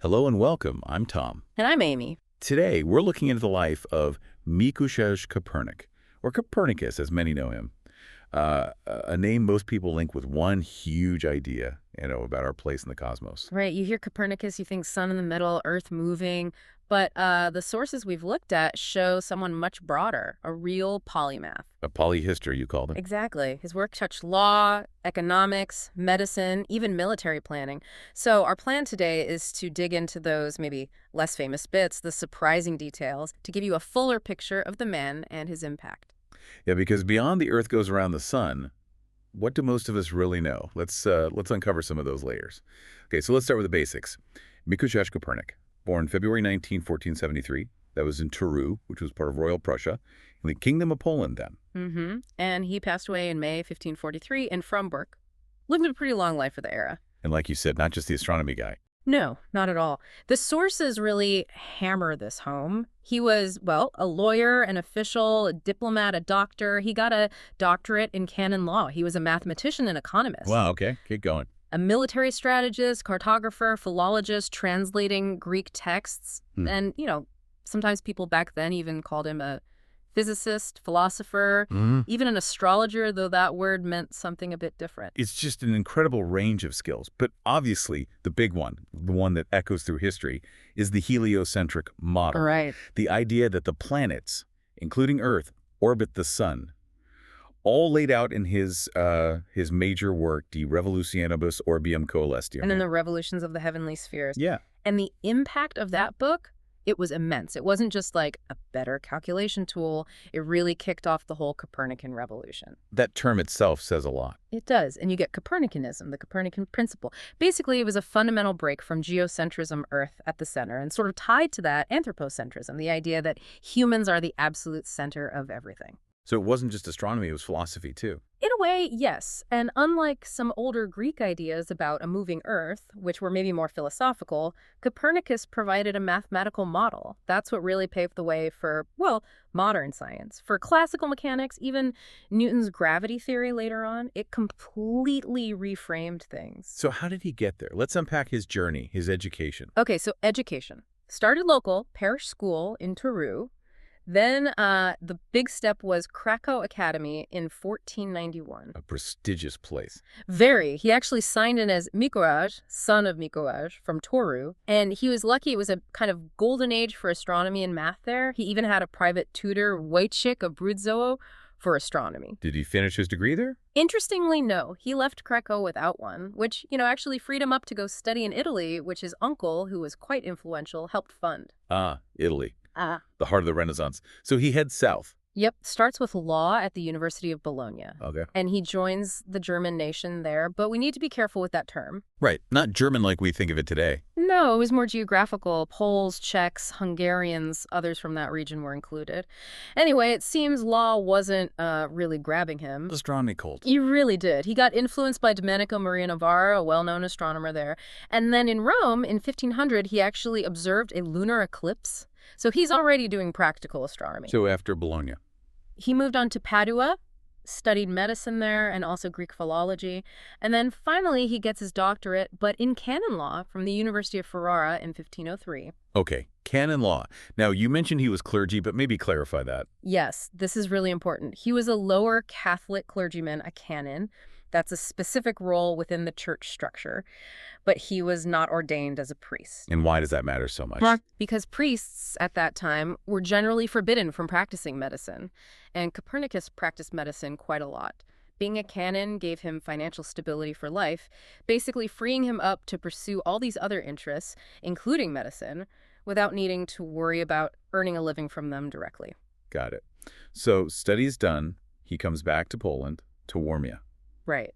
Hello and welcome. I'm Tom. And I'm Amy. Today, we're looking into the life of Nicolaus Copernicus, or Copernicus as many know him. A name most people link with one huge idea, about our place in the cosmos. Right, you hear Copernicus, you think sun in the middle, earth moving, but the sources we've looked at show someone much broader, a real polymath. A polyhistor, you called him. Exactly. His work touched law, economics, medicine, even military planning. So our plan today is to dig into those maybe less famous bits, the surprising details, to give you a fuller picture of the man and his impact. Yeah, because beyond the Earth goes around the sun, what do most of us really know? Let's uncover some of those layers. Okay, so let's start with the basics. Nicolaus Copernicus, born February 19, 1473. That was in Turu, which was part of Royal Prussia, in the Kingdom of Poland then. And he passed away in May 1543 in Fromberg. Lived a pretty long life for the era. And like you said, not just the astronomy guy. No, not at all. The sources really hammer this home. He was, well, a lawyer, an official, a diplomat, a doctor. He got a doctorate in canon law. He was a mathematician and economist. Wow, okay, keep going. A military strategist, cartographer, philologist, translating Greek texts. And, sometimes people back then even called him a physicist, philosopher, even an astrologer, though that word meant something a bit different. It's just an incredible range of skills. But obviously, the big one, the one that echoes through history, is the heliocentric model. Right. The idea that the planets, including Earth, orbit the sun. All laid out in his major work, De Revolutionibus Orbium Coelestium. And then the revolutions of the heavenly spheres. Yeah. And the impact of that book, it was immense. It wasn't just like a better calculation tool. It really kicked off the whole Copernican revolution. That term itself says a lot. It does. And you get Copernicanism, the Copernican principle. Basically, it was a fundamental break from geocentrism, Earth at the center, and sort of tied to that anthropocentrism, the idea that humans are the absolute center of everything. So it wasn't just astronomy, it was philosophy too. In a way, yes. And unlike some older Greek ideas about a moving Earth, which were maybe more philosophical, Copernicus provided a mathematical model. That's what really paved the way for, well, modern science. For classical mechanics, even Newton's gravity theory later on, it completely reframed things. So how did he get there? Let's unpack his journey, his education. Okay, so education. Started local, parish school in Turu. Then the big step was Krakow Academy in 1491. A prestigious place. Very. He actually signed in as Mikołaj, son of Mikołaj, from Toru. And he was lucky. It was a kind of golden age for astronomy and math there. He even had a private tutor, Wojciech of Brudzowo, for astronomy. Did he finish his degree there? Interestingly, no. He left Krakow without one, which, actually freed him up to go study in Italy, which his uncle, who was quite influential, helped fund. Ah, Italy. The heart of the Renaissance. So he heads south. Yep, starts with law at the University of Bologna. Okay. And he joins the German nation there, but we need to be careful with that term. Right, not German like we think of it today. No, it was more geographical. Poles, Czechs, Hungarians, others from that region were included. Anyway, it seems law wasn't really grabbing him. Astronomy cult. He really did. He got influenced by Domenico Maria Navarra, a well-known astronomer there. And then in Rome, in 1500, he actually observed a lunar eclipse. So he's already doing practical astronomy. So after Bologna. He moved on to Padua, studied medicine there, and also Greek philology. And then finally he gets his doctorate, but in canon law from the University of Ferrara in 1503. Okay, canon law. Now, you mentioned he was clergy, but maybe clarify that. Yes, this is really important. He was a lower Catholic clergyman, a canon. That's a specific role within the church structure, but he was not ordained as a priest. And why does that matter so much? Because priests at that time were generally forbidden from practicing medicine, and Copernicus practiced medicine quite a lot. Being a canon gave him financial stability for life, basically freeing him up to pursue all these other interests, including medicine, without needing to worry about earning a living from them directly. Got it. So studies done, he comes back to Poland, to Warmia. Right.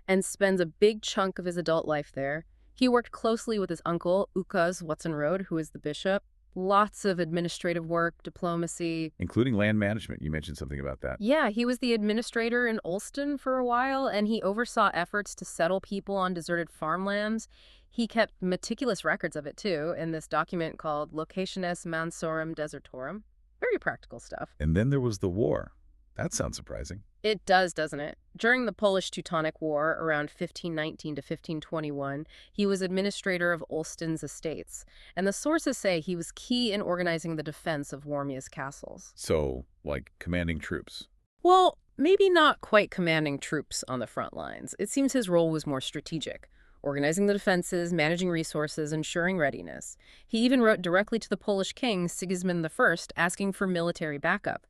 And spends a big chunk of his adult life there. He worked closely with his uncle, Łukasz Watson-Rode, who is the bishop. Lots of administrative work, diplomacy. Including land management. You mentioned something about that. Yeah, he was the administrator in Ulster for a while, and he oversaw efforts to settle people on deserted farmlands. He kept meticulous records of it, too, in this document called Locationes Mansorum Desertorum. Very practical stuff. And then there was the war. That sounds surprising. It does, doesn't it? During the Polish-Teutonic War around 1519 to 1521, he was administrator of Olsztyn's estates, and the sources say he was key in organizing the defense of Warmia's castles. So, like commanding troops. Well, maybe not quite commanding troops on the front lines. It seems his role was more strategic, organizing the defenses, managing resources, ensuring readiness. He even wrote directly to the Polish king, Sigismund I, asking for military backup.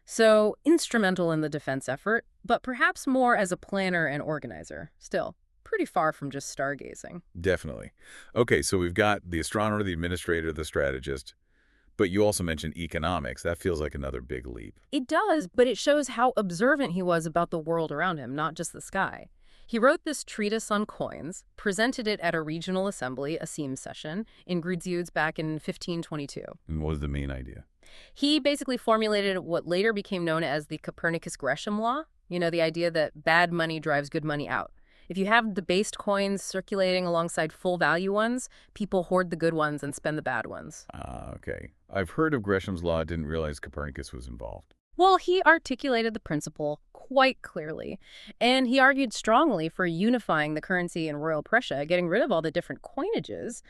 So, instrumental in the defense effort, but perhaps more as a planner and organizer. Still, pretty far from just stargazing. Definitely. Okay, so we've got the astronomer, the administrator, the strategist, but you also mentioned economics. That feels like another big leap. It does, but it shows how observant he was about the world around him, not just the sky. He wrote this treatise on coins, presented it at a regional assembly, a Sejm session, in Grudziądz back in 1522. And what was the main idea? He basically formulated what later became known as the Copernicus-Gresham law, the idea that bad money drives good money out. If you have debased coins circulating alongside full-value ones, people hoard the good ones and spend the bad ones. Okay. I've heard of Gresham's law, didn't realize Copernicus was involved. Well, he articulated the principle quite clearly, and he argued strongly for unifying the currency in Royal Prussia, getting rid of all the different coinages,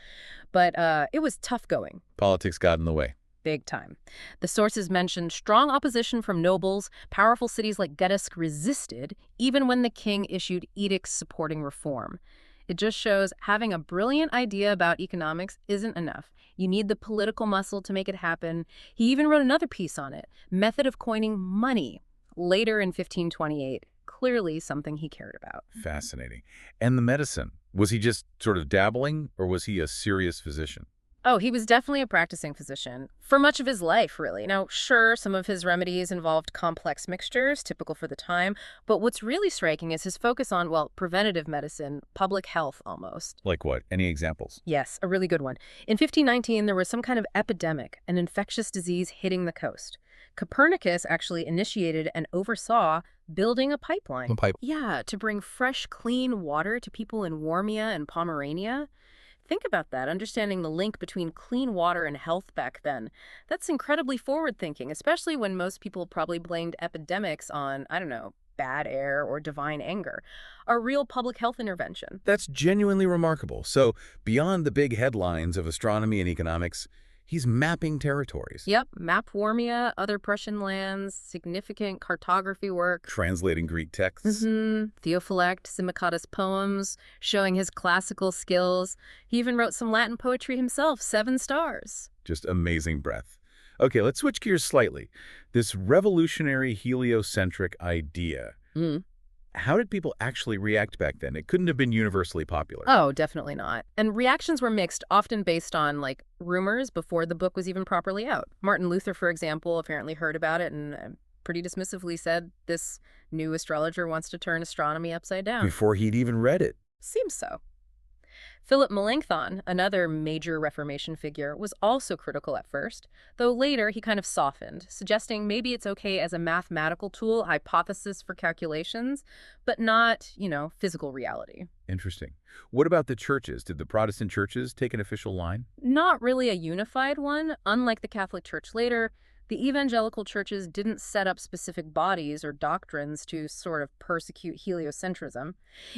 but it was tough going. Politics got in the way. Big time. The sources mentioned strong opposition from nobles. Powerful cities like Gdańsk resisted, even when the king issued edicts supporting reform. It just shows having a brilliant idea about economics isn't enough. You need the political muscle to make it happen. He even wrote another piece on it, Method of Coining Money, later in 1528. Clearly something he cared about. Fascinating. And the medicine, was he just sort of dabbling, or was he a serious physician? Oh, he was definitely a practicing physician for much of his life, really. Now, sure, some of his remedies involved complex mixtures, typical for the time, but what's really striking is his focus on, well, preventative medicine, public health almost. Like what? Any examples? Yes, a really good one. In 1519, there was some kind of epidemic, an infectious disease hitting the coast. Copernicus actually initiated and oversaw building a pipeline. Yeah, to bring fresh, clean water to people in Warmia and Pomerania. Think about that, understanding the link between clean water and health back then. That's incredibly forward-thinking, especially when most people probably blamed epidemics on, I don't know, bad air or divine anger. A real public health intervention. That's genuinely remarkable. So, beyond the big headlines of astronomy and economics, he's mapping territories. Yep, map Warmia, other Prussian lands, significant cartography work. Translating Greek texts. Theophylact Simocatus poems, showing his classical skills. He even wrote some Latin poetry himself, 7 stars. Just amazing breadth. Okay, let's switch gears slightly. This revolutionary heliocentric idea. How did people actually react back then? It couldn't have been universally popular. Oh, definitely not. And reactions were mixed, often based on, rumors before the book was even properly out. Martin Luther, for example, apparently heard about it and pretty dismissively said this new astrologer wants to turn astronomy upside down. Before he'd even read it. Seems so. Philip Melanchthon, another major Reformation figure, was also critical at first, though later he kind of softened, suggesting maybe it's okay as a mathematical tool, hypothesis for calculations, but not, physical reality. Interesting. What about the churches? Did the Protestant churches take an official line? Not really a unified one. Unlike the Catholic Church later, the evangelical churches didn't set up specific bodies or doctrines to sort of persecute heliocentrism.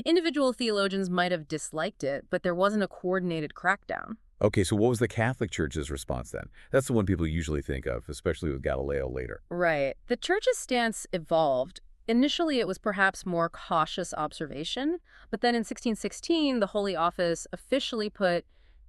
Individual theologians might have disliked it, but there wasn't a coordinated crackdown. Okay, so what was the Catholic Church's response then? That's the one people usually think of, especially with Galileo later. Right. The Church's stance evolved. Initially, it was perhaps more cautious observation, but then in 1616, the Holy Office officially put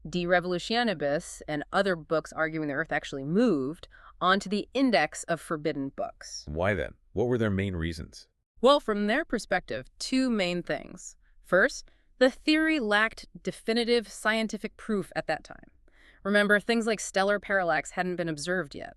De Revolutionibus and other books arguing the Earth actually moved onto the Index of Forbidden Books. Why then? What were their main reasons? Well, from their perspective, 2 main things. First, the theory lacked definitive scientific proof at that time. Remember, things like stellar parallax hadn't been observed yet.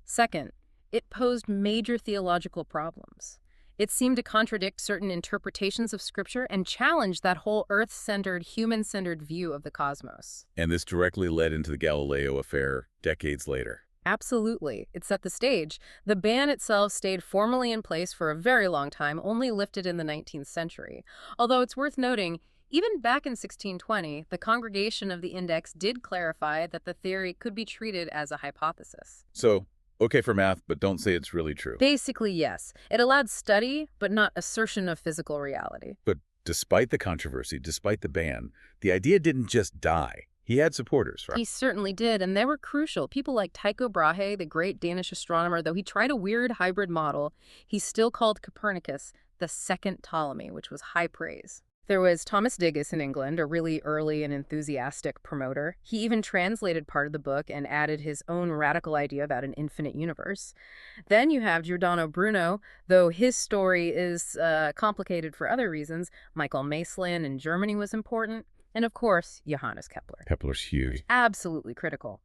Second, it posed major theological problems. It seemed to contradict certain interpretations of Scripture and challenge that whole Earth-centered, human-centered view of the cosmos. And this directly led into the Galileo affair decades later. Absolutely. It set the stage. The ban itself stayed formally in place for a very long time, only lifted in the 19th century. Although it's worth noting, even back in 1620, the Congregation of the Index did clarify that the theory could be treated as a hypothesis. So, Okay for math, but don't say it's really true. Basically, yes. It allowed study, but not assertion of physical reality. But despite the controversy, despite the ban, the idea didn't just die. He had supporters, right? He certainly did, and they were crucial. People like Tycho Brahe, the great Danish astronomer, though he tried a weird hybrid model, he still called Copernicus the second Ptolemy, which was high praise. There was Thomas Digges in England, a really early and enthusiastic promoter. He even translated part of the book and added his own radical idea about an infinite universe. Then you have Giordano Bruno, though his story is complicated for other reasons. Michael Maestlin in Germany was important. And of course, Johannes Kepler. Kepler's huge. Absolutely critical.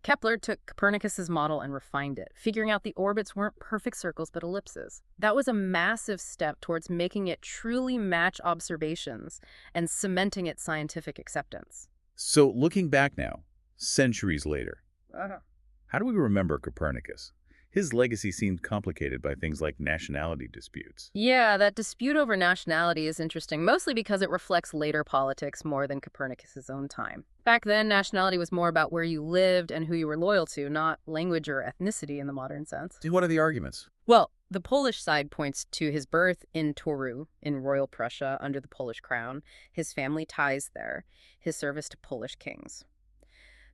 Kepler took Copernicus's model and refined it, figuring out the orbits weren't perfect circles but ellipses. That was a massive step towards making it truly match observations and cementing its scientific acceptance. So looking back now, centuries later, Uh-huh. how do we remember Copernicus? His legacy seemed complicated by things like nationality disputes. Yeah, that dispute over nationality is interesting, mostly because it reflects later politics more than Copernicus's own time. Back then, nationality was more about where you lived and who you were loyal to, not language or ethnicity in the modern sense. So what are the arguments? Well, the Polish side points to his birth in Toru, in Royal Prussia, under the Polish crown, his family ties there, his service to Polish kings.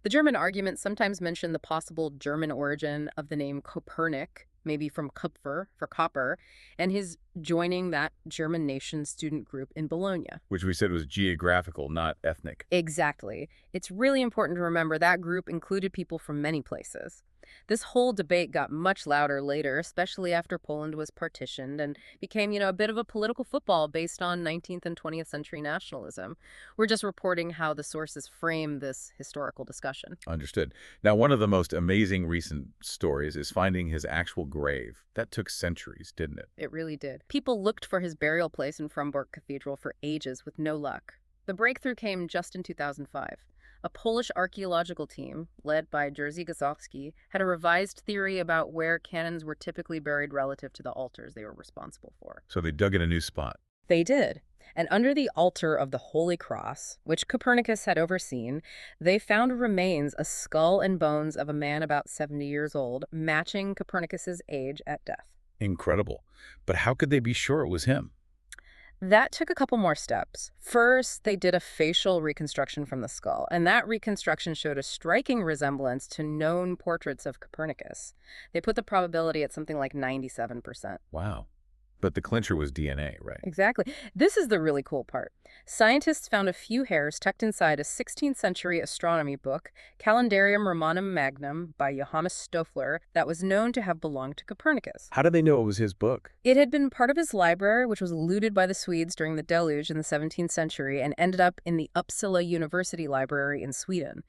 The German arguments sometimes mention the possible German origin of the name Copernic, maybe from Kupfer, for copper, and his joining that German nation student group in Bologna. Which we said was geographical, not ethnic. Exactly. It's really important to remember that group included people from many places. This whole debate got much louder later, especially after Poland was partitioned and became, a bit of a political football based on 19th and 20th century nationalism. We're just reporting how the sources frame this historical discussion. Understood. Now, one of the most amazing recent stories is finding his actual grave. That took centuries, didn't it? It really did. People looked for his burial place in Frombork Cathedral for ages with no luck. The breakthrough came just in 2005. A Polish archaeological team, led by Jerzy Gazowski, had a revised theory about where canons were typically buried relative to the altars they were responsible for. So they dug in a new spot. They did. And under the altar of the Holy Cross, which Copernicus had overseen, they found remains, a skull and bones of a man about 70 years old, matching Copernicus's age at death. Incredible. But how could they be sure it was him? That took a couple more steps. First, they did a facial reconstruction from the skull, and that reconstruction showed a striking resemblance to known portraits of Copernicus. They put the probability at something like 97%. Wow. But the clincher was DNA, right? Exactly. This is the really cool part. Scientists found a few hairs tucked inside a 16th century astronomy book, Calendarium Romanum Magnum by Johannes Stoffler, that was known to have belonged to Copernicus. How did they know it was his book? It had been part of his library, which was looted by the Swedes during the deluge in the 17th century and ended up in the Uppsala University Library in Sweden.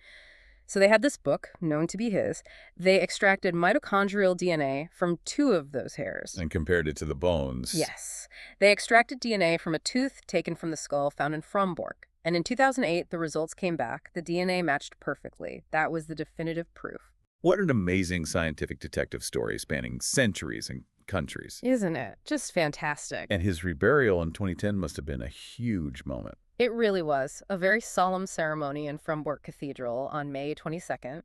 So they had this book, known to be his. They extracted mitochondrial DNA from 2 of those hairs. And compared it to the bones. Yes. They extracted DNA from a tooth taken from the skull found in Frombork. And in 2008, the results came back. The DNA matched perfectly. That was the definitive proof. What an amazing scientific detective story spanning centuries and countries. Isn't it? Just fantastic. And his reburial in 2010 must have been a huge moment. It really was. A very solemn ceremony in Frombork Cathedral on May 22nd.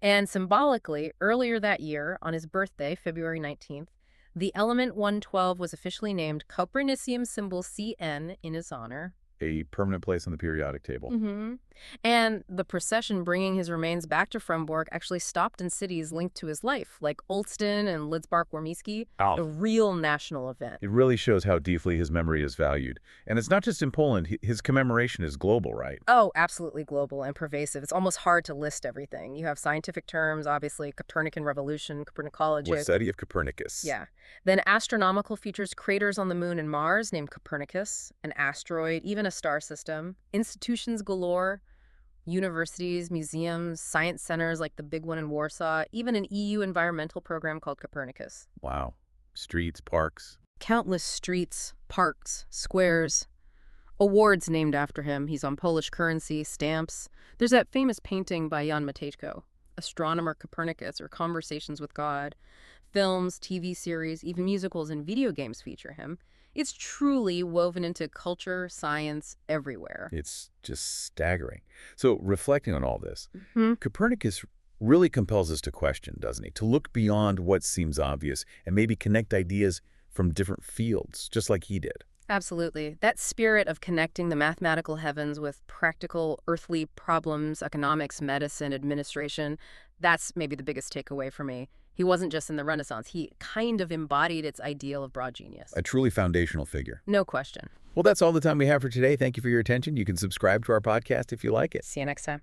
And symbolically, earlier that year, on his birthday, February 19th, the element 112 was officially named Copernicium symbol Cn in his honor. A permanent place on the periodic table. And the procession bringing his remains back to Frombork actually stopped in cities linked to his life, like Olsztyn and Lidzbark-Warmiński, a real national event. It really shows how deeply his memory is valued. And it's not just in Poland. His commemoration is global, right? Oh, absolutely global and pervasive. It's almost hard to list everything. You have scientific terms, obviously, Copernican revolution, Copernicology. What study of Copernicus. Yeah. Then astronomical features craters on the moon and Mars named Copernicus, an asteroid, even a star system, institutions galore, universities, museums, science centers like the big one in Warsaw, even an EU environmental program called Copernicus. Wow. Streets, parks. Countless streets, parks, squares, awards named after him. He's on Polish currency, stamps. There's that famous painting by Jan Matejko, Astronomer Copernicus, or Conversations with God. Films, TV series, even musicals and video games feature him. It's truly woven into culture, science, everywhere. It's just staggering. So reflecting on all this, Copernicus really compels us to question, doesn't he? To look beyond what seems obvious and maybe connect ideas from different fields, just like he did. Absolutely. That spirit of connecting the mathematical heavens with practical earthly problems, economics, medicine, administration, that's maybe the biggest takeaway for me. He wasn't just in the Renaissance, he kind of embodied its ideal of broad genius. A truly foundational figure. No question. Well, that's all the time we have for today. Thank you for your attention. You can subscribe to our podcast if you like it. See you next time.